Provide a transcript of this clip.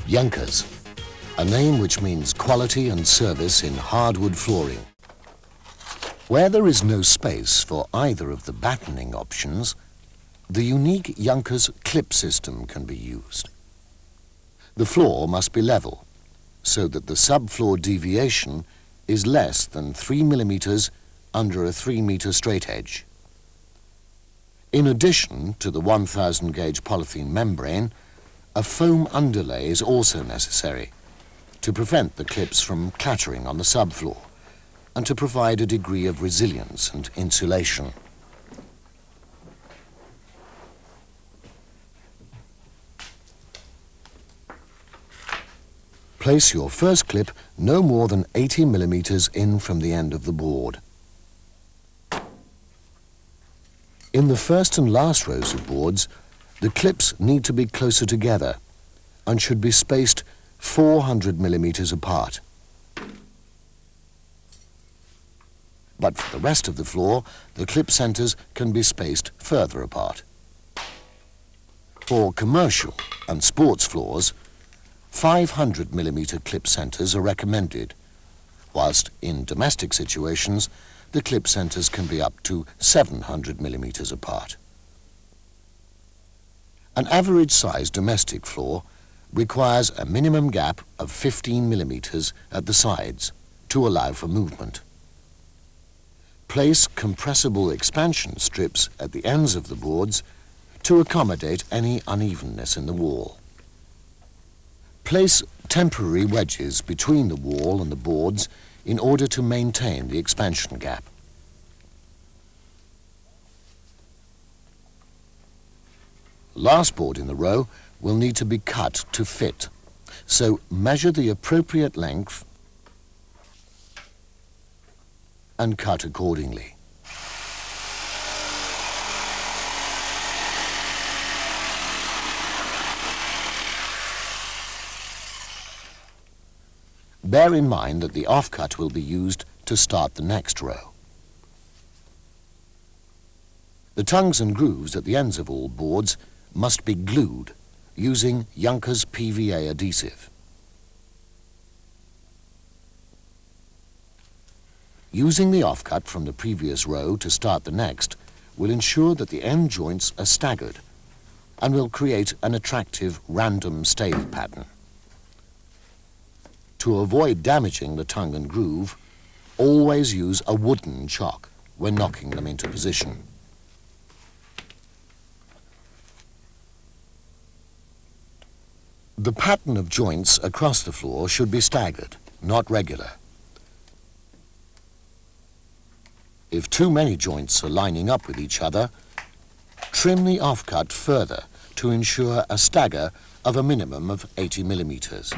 Junckers, a name which means quality and service in hardwood flooring. Where there is no space for either of the battening options, the unique Junckers clip system can be used. The floor must be level, so that the subfloor deviation is less than 3 millimetres under a 3 metre straight edge. In addition to the 1000 gauge polythene membrane, a foam underlay is also necessary to prevent the clips from clattering on the subfloor and to provide a degree of resilience and insulation. Place your first clip no more than 80 millimetres in from the end of the board. In the first and last rows of boards, the clips need to be closer together and should be spaced 400 millimetres apart. But for the rest of the floor, the clip centres can be spaced further apart. For commercial and sports floors, 500 millimetre clip centres are recommended, whilst in domestic situations, the clip centres can be up to 700 millimetres apart. An average-sized domestic floor requires a minimum gap of 15 millimetres at the sides to allow for movement. Place compressible expansion strips at the ends of the boards to accommodate any unevenness in the wall. Place temporary wedges between the wall and the boards in order to maintain the expansion gap. Last board in the row will need to be cut to fit, so measure the appropriate length and cut accordingly. Bear in mind that the offcut will be used to start the next row. The tongues and grooves at the ends of all boards must be glued using Junckers PVA adhesive. Using the offcut from the previous row to start the next will ensure that the end joints are staggered and will create an attractive random stave pattern. To avoid damaging the tongue and groove, always use a wooden chock when knocking them into position. The pattern of joints across the floor should be staggered, not regular. If too many joints are lining up with each other, trim the offcut further to ensure a stagger of a minimum of 80 millimetres.